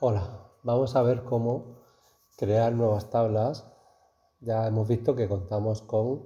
Hola, vamos a ver cómo crear nuevas tablas. Ya hemos visto que contamos con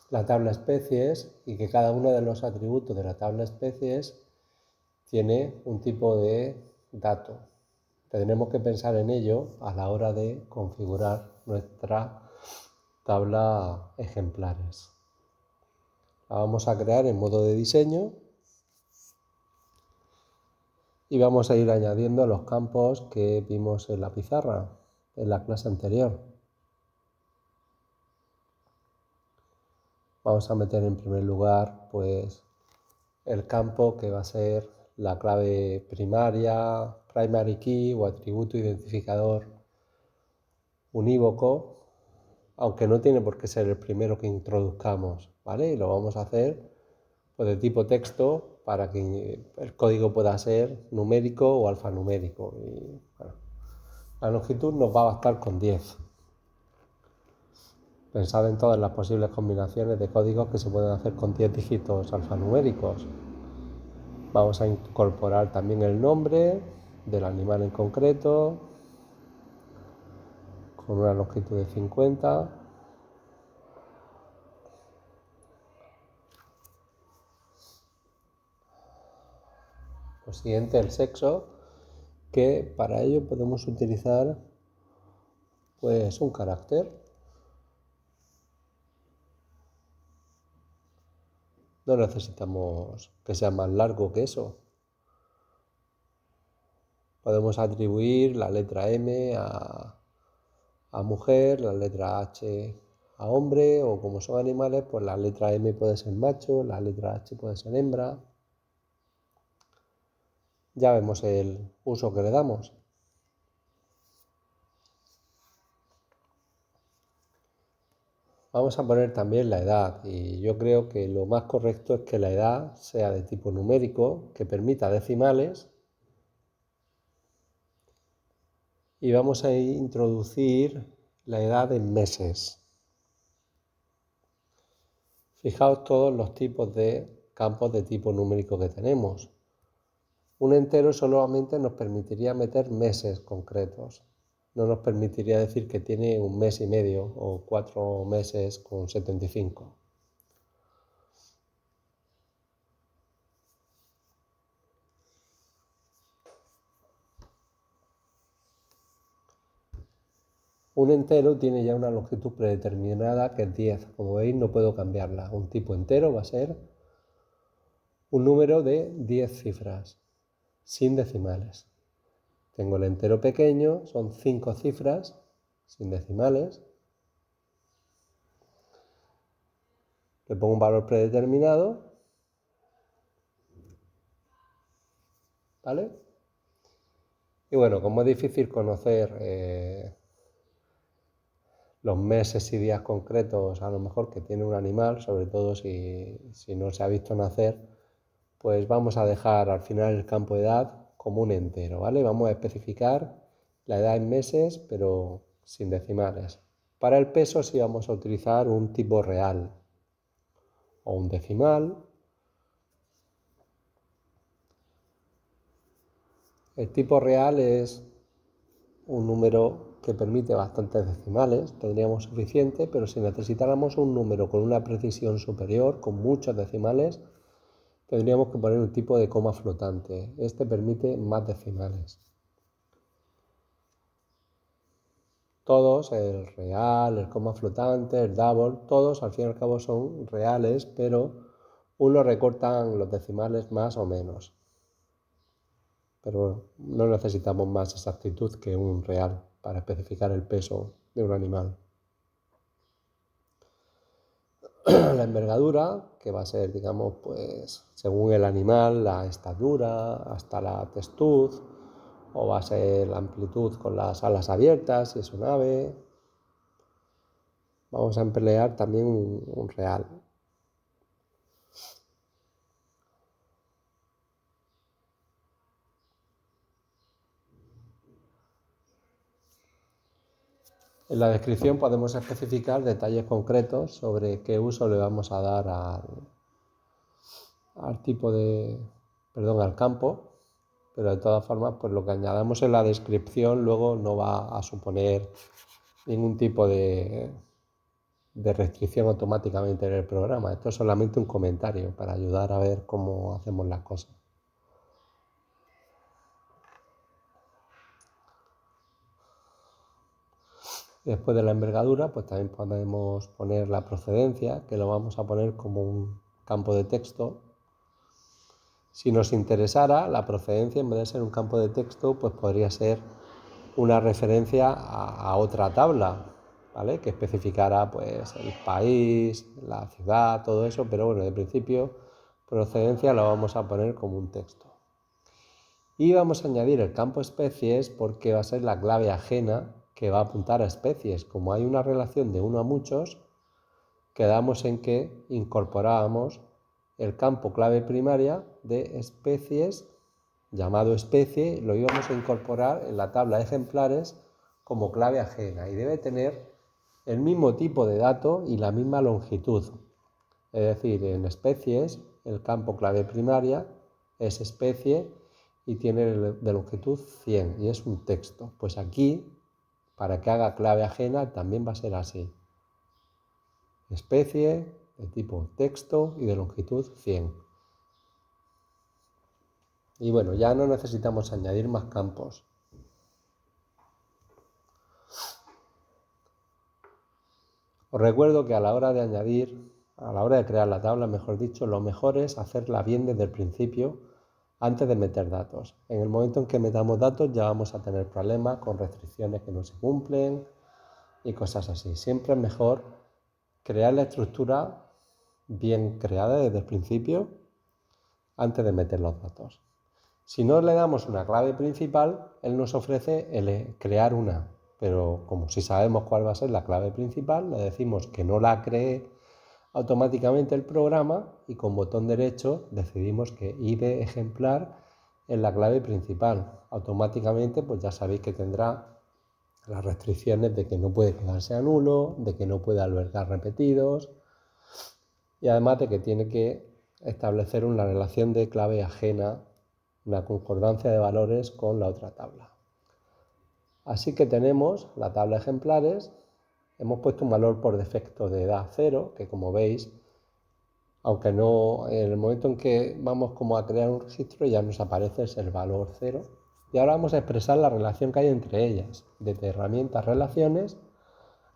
la tabla especies y que cada uno de los atributos de la tabla especies tiene un tipo de dato. Tendremos que pensar en ello a la hora de configurar nuestra tabla ejemplares. La vamos a crear en modo de diseño y vamos a ir añadiendo los campos que vimos en la pizarra en la clase anterior. Vamos a meter en primer lugar pues el campo que va a ser la clave primaria, primary key o atributo identificador unívoco, aunque no tiene por qué ser el primero que introduzcamos, ¿vale? Y lo vamos a hacer pues de tipo texto para que el código pueda ser numérico o alfanumérico. Y, bueno, la longitud nos va a bastar con 10. Pensad en todas las posibles combinaciones de códigos que se pueden hacer con 10 dígitos alfanuméricos. Vamos a incorporar también el nombre del animal en concreto, con una longitud de 50. Lo siguiente, el sexo, que para ello podemos utilizar pues un carácter. No necesitamos que sea más largo que eso. Podemos atribuir la letra M a mujer, la letra H a hombre, o como son animales, pues la letra M puede ser macho, la letra H puede ser hembra. Ya vemos el uso que le damos. Vamos a poner también la edad, y yo creo que lo más correcto es que la edad sea de tipo numérico, que permita decimales, y vamos a introducir la edad en meses. Fijaos todos los tipos de campos de tipo numérico que tenemos. Un entero solamente nos permitiría meter meses concretos. No nos permitiría decir que tiene un mes y medio o 4 meses con 75. Un entero tiene ya una longitud predeterminada que es 10. Como veis, no puedo cambiarla. Un tipo entero va a ser un número de 10 cifras, sin decimales. Tengo el entero pequeño, son 5 cifras, sin decimales. Le pongo un valor predeterminado, ¿vale? Y bueno, como es difícil conocer los meses y días concretos, a lo mejor que tiene un animal, sobre todo si no se ha visto nacer, pues vamos a dejar al final el campo de edad como un entero, ¿vale? Vamos a especificar la edad en meses, pero sin decimales. Para el peso sí vamos a utilizar un tipo real o un decimal. El tipo real es un número que permite bastantes decimales, tendríamos suficiente, pero si necesitáramos un número con una precisión superior, con muchos decimales, tendríamos que poner un tipo de coma flotante. Este permite más decimales. Todos, el real, el coma flotante, el double, todos al fin y al cabo son reales, pero unos recortan los decimales más o menos. Pero no necesitamos más exactitud que un real para especificar el peso de un animal. La envergadura, que va a ser, digamos, pues según el animal, la estatura, hasta la testuz, o va a ser la amplitud con las alas abiertas, si es un ave. Vamos a emplear también un real. En la descripción podemos especificar detalles concretos sobre qué uso le vamos a dar al campo, pero de todas formas, pues lo que añadamos en la descripción luego no va a suponer ningún tipo de restricción automáticamente en el programa. Esto es solamente un comentario para ayudar a ver cómo hacemos las cosas. Después de la envergadura, pues también podemos poner la procedencia, que lo vamos a poner como un campo de texto. Si nos interesara, la procedencia, en vez de ser un campo de texto, pues podría ser una referencia a otra tabla, ¿vale? Que especificara pues el país, la ciudad, todo eso, pero bueno, de principio, procedencia la vamos a poner como un texto. Y vamos a añadir el campo especies porque va a ser la clave ajena que va a apuntar a especies. Como hay una relación de uno a muchos, quedamos en que incorporábamos el campo clave primaria de especies, llamado especie, lo íbamos a incorporar en la tabla de ejemplares como clave ajena y debe tener el mismo tipo de dato y la misma longitud. Es decir, en especies el campo clave primaria es especie y tiene de longitud 100 y es un texto. Pues aquí, para que haga clave ajena, también va a ser así. Especie de tipo texto y de longitud 100. Y bueno, ya no necesitamos añadir más campos. Os recuerdo que a la hora de crear la tabla, mejor dicho, lo mejor es hacerla bien desde el principio, antes de meter datos. En el momento en que metamos datos ya vamos a tener problemas con restricciones que no se cumplen y cosas así. Siempre es mejor crear la estructura bien creada desde el principio, antes de meter los datos. Si no le damos una clave principal, él nos ofrece crear una, pero como si sabemos cuál va a ser la clave principal, le decimos que no la cree automáticamente el programa y con botón derecho decidimos que id ejemplar es la clave principal. Automáticamente pues ya sabéis que tendrá las restricciones de que no puede quedarse a nulo, de que no puede albergar repetidos y además de que tiene que establecer una relación de clave ajena, una concordancia de valores con la otra tabla. Así que tenemos la tabla de ejemplares, hemos puesto un valor por defecto de edad 0, que como veis, aunque no, en el momento en que vamos como a crear un registro ya nos aparece el valor 0. Y ahora vamos a expresar la relación que hay entre ellas. Desde herramientas relaciones,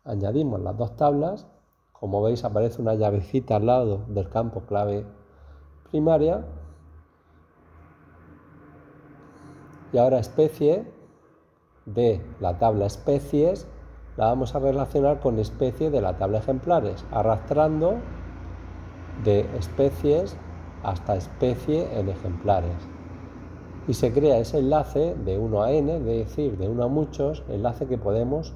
añadimos las dos tablas, como veis aparece una llavecita al lado del campo clave primaria, y ahora especie de la tabla especies la vamos a relacionar con especie de la tabla ejemplares, arrastrando de especies hasta especie en ejemplares. Y se crea ese enlace de 1 a n, es decir, de 1 a muchos, enlace que podemos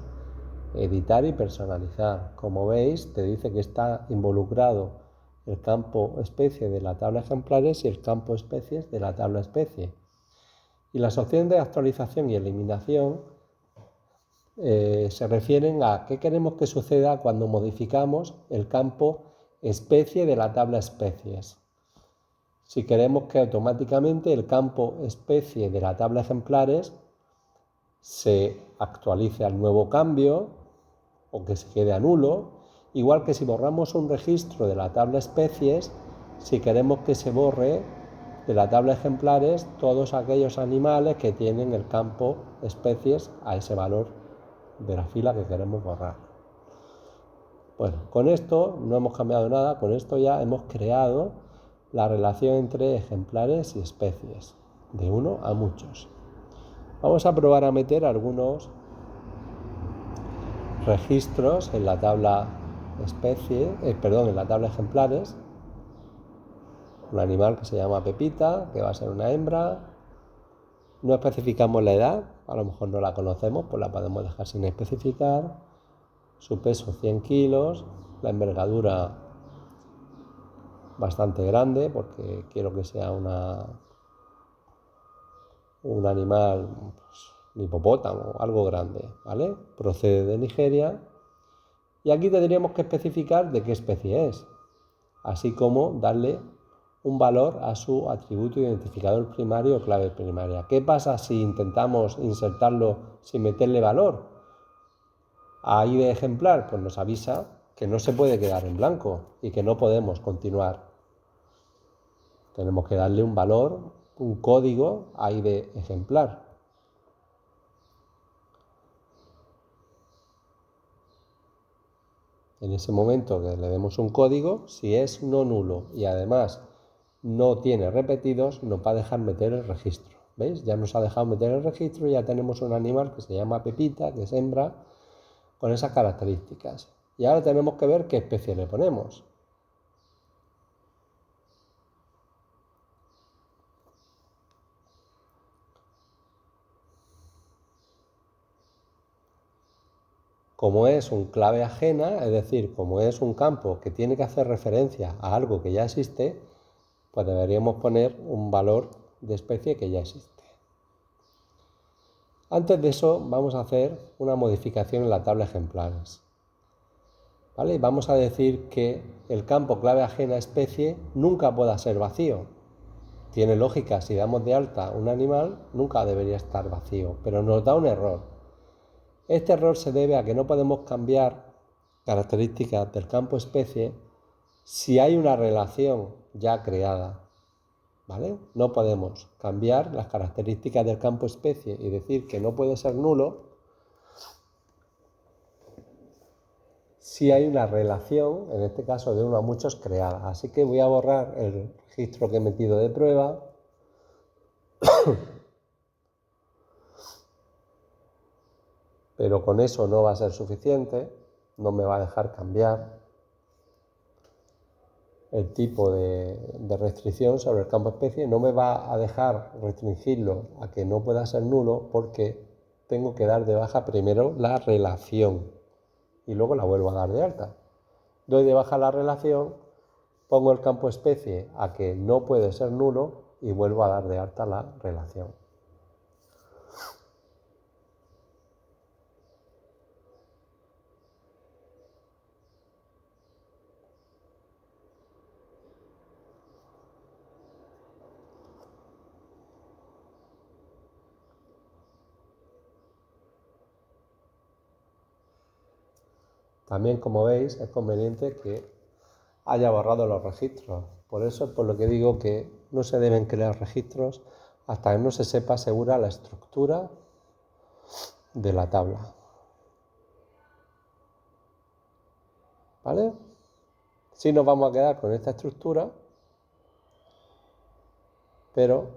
editar y personalizar. Como veis, te dice que está involucrado el campo especie de la tabla ejemplares y el campo especies de la tabla especie. Y las opciones de actualización y eliminación se refieren a qué queremos que suceda cuando modificamos el campo especie de la tabla especies. Si queremos que automáticamente el campo especie de la tabla ejemplares se actualice al nuevo cambio o que se quede a nulo, igual que si borramos un registro de la tabla especies, si queremos que se borre de la tabla ejemplares todos aquellos animales que tienen el campo especies a ese valor de la fila que queremos borrar. Bueno, con esto no hemos cambiado nada, con esto ya hemos creado la relación entre ejemplares y especies, de 1 a muchos. Vamos a probar a meter algunos registros en la tabla en la tabla ejemplares. Un animal que se llama Pepita, que va a ser una hembra. No especificamos la edad, a lo mejor no la conocemos, pues la podemos dejar sin especificar. Su peso 100 kilos, la envergadura bastante grande porque quiero que sea un animal, pues, un hipopótamo, algo grande, ¿vale? Procede de Nigeria y aquí tendríamos que especificar de qué especie es, así como darle un valor a su atributo identificador primario o clave primaria. ¿Qué pasa si intentamos insertarlo sin meterle valor a ID ejemplar? Pues nos avisa que no se puede quedar en blanco y que no podemos continuar. Tenemos que darle un valor, un código a ID ejemplar. En ese momento que le demos un código, si es no nulo y además no tiene repetidos, nos va a dejar meter el registro. ¿Veis? Ya nos ha dejado meter el registro y ya tenemos un animal que se llama Pepita, que es hembra, con esas características. Y ahora tenemos que ver qué especie le ponemos. Como es un clave ajena, es decir, como es un campo que tiene que hacer referencia a algo que ya existe, pues deberíamos poner un valor de especie que ya existe. Antes de eso vamos a hacer una modificación en la tabla ejemplares. ¿Vale? Vamos a decir que el campo clave ajena especie nunca pueda ser vacío. Tiene lógica, si damos de alta un animal, nunca debería estar vacío, pero nos da un error. Este error se debe a que no podemos cambiar características del campo especie si hay una relación ya creada. ¿Vale? No podemos cambiar las características del campo especie y decir que no puede ser nulo si hay una relación, en este caso de 1 a muchos, creada. Así que voy a borrar el registro que he metido de prueba. Pero con eso no va a ser suficiente, no me va a dejar cambiar el tipo de restricción sobre el campo especie, no me va a dejar restringirlo a que no pueda ser nulo porque tengo que dar de baja primero la relación y luego la vuelvo a dar de alta. Doy de baja la relación, pongo el campo especie a que no puede ser nulo y vuelvo a dar de alta la relación. También, como veis, es conveniente que haya borrado los registros. Por eso es por lo que digo que no se deben crear registros hasta que no se sepa segura la estructura de la tabla. ¿Vale? Sí nos vamos a quedar con esta estructura, pero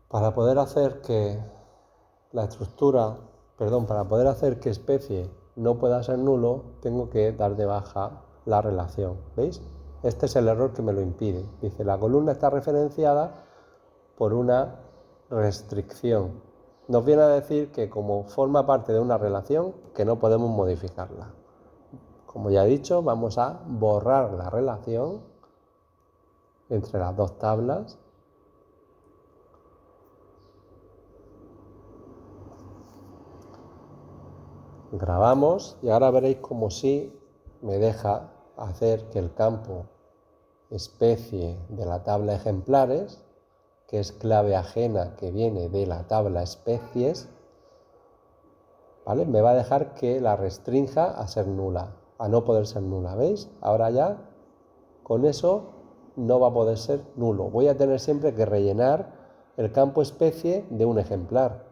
para poder hacer que la estructura, para poder hacer que especie no pueda ser nulo, tengo que dar de baja la relación. ¿Veis? Este es el error que me lo impide. Dice, la columna está referenciada por una restricción. Nos viene a decir que como forma parte de una relación, que no podemos modificarla. Como ya he dicho, vamos a borrar la relación entre las dos tablas. Grabamos y ahora veréis como si me deja hacer que el campo especie de la tabla ejemplares, que es clave ajena que viene de la tabla especies, ¿vale? Me va a dejar que la restrinja a ser nula, a no poder ser nula, ¿veis? Ahora ya con eso no va a poder ser nulo. Voy a tener siempre que rellenar el campo especie de un ejemplar.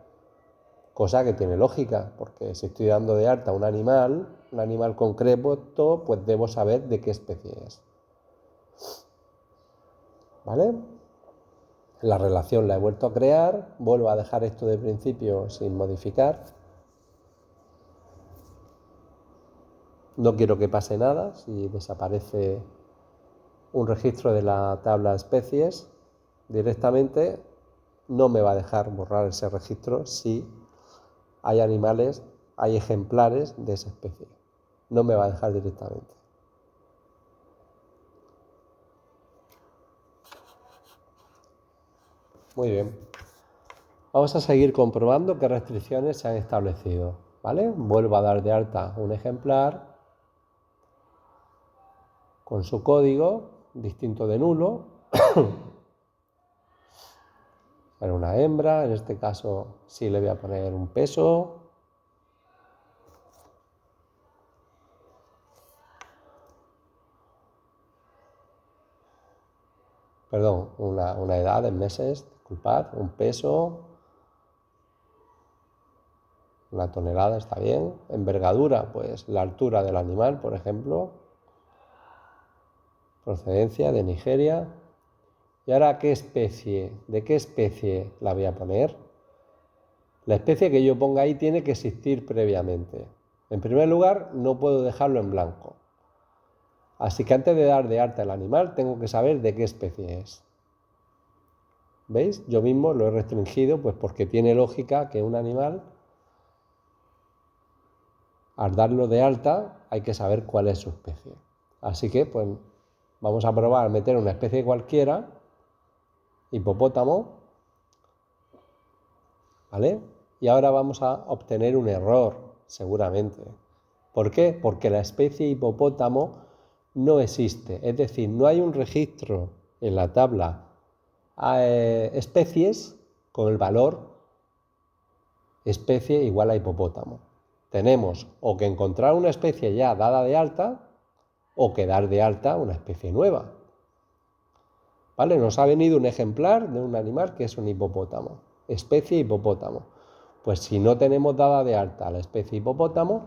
Cosa que tiene lógica, porque si estoy dando de alta un animal concreto, pues debo saber de qué especie es. ¿Vale? La relación la he vuelto a crear, vuelvo a dejar esto de principio sin modificar. No quiero que pase nada si desaparece un registro de la tabla especies directamente, no me va a dejar borrar ese registro si hay animales, hay ejemplares de esa especie. No me va a dejar directamente. Muy bien. Vamos a seguir comprobando qué restricciones se han establecido. ¿Vale? Vuelvo a dar de alta un ejemplar. con su código distinto de nulo. Para una hembra, en este caso sí le voy a poner un peso. Perdón, una edad en meses, disculpad, un peso. Una tonelada está bien. Envergadura, pues la altura del animal, por ejemplo. Procedencia de Nigeria. ¿Y ahora qué especie? ¿De qué especie la voy a poner? La especie que yo ponga ahí tiene que existir previamente. En primer lugar, no puedo dejarlo en blanco. Así que antes de dar de alta el animal, tengo que saber de qué especie es. ¿Veis? Yo mismo lo he restringido, pues porque tiene lógica que un animal, al darlo de alta, hay que saber cuál es su especie. Así que, pues, vamos a probar a meter una especie cualquiera, hipopótamo, ¿vale? Y ahora vamos a obtener un error, seguramente. ¿Por qué? Porque la especie hipopótamo no existe, es decir, no hay un registro en la tabla especies con el valor especie igual a hipopótamo. Tenemos o que encontrar una especie ya dada de alta o que dar de alta una especie nueva. ¿Vale? Nos ha venido un ejemplar de un animal que es un hipopótamo, especie hipopótamo. Pues si no tenemos dada de alta la especie hipopótamo,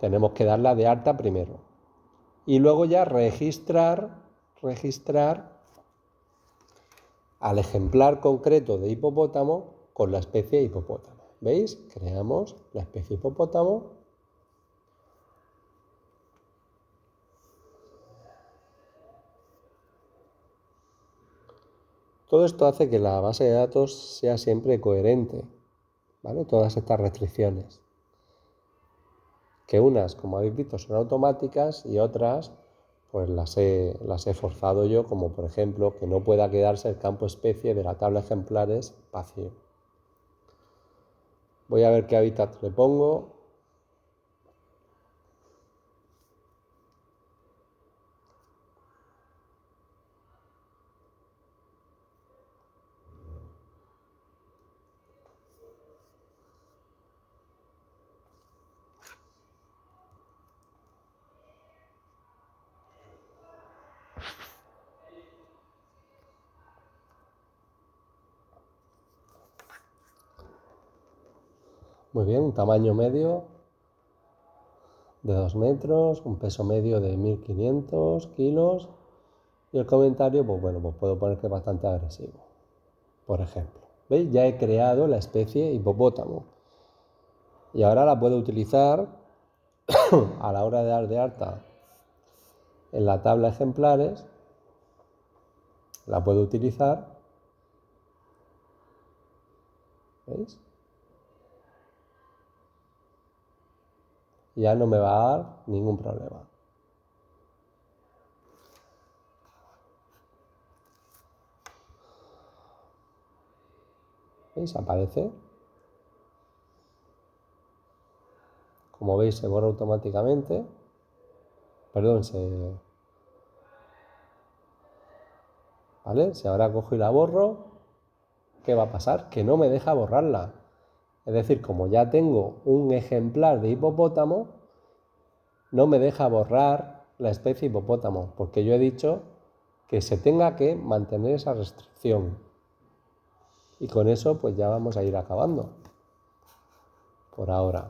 tenemos que darla de alta primero. Y luego ya registrar al ejemplar concreto de hipopótamo con la especie hipopótamo. ¿Veis? Creamos la especie hipopótamo. Todo esto hace que la base de datos sea siempre coherente, ¿vale? Todas estas restricciones. Que unas, como habéis visto, son automáticas y otras, pues las he forzado yo, como por ejemplo que no pueda quedarse el campo especie de la tabla ejemplares vacío. Voy a ver qué hábitat le pongo. Muy bien, un tamaño medio de 2 metros, un peso medio de 1500 kilos y el comentario, pues bueno, pues puedo poner que es bastante agresivo, por ejemplo. ¿Veis? Ya he creado la especie hipopótamo y ahora la puedo utilizar a la hora de dar de alta en la tabla ejemplares, la puedo utilizar, ¿veis? Ya no me va a dar ningún problema. ¿Veis? Aparece. Como veis, se borra automáticamente. Perdón, ¿vale? Si ahora cojo y la borro, ¿qué va a pasar? Que no me deja borrarla. Es decir, como ya tengo un ejemplar de hipopótamo, no me deja borrar la especie hipopótamo, porque yo he dicho que se tenga que mantener esa restricción. Y con eso pues ya vamos a ir acabando. Por ahora.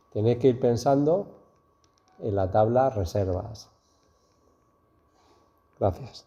Tenéis que ir pensando en la tabla reservas. Gracias.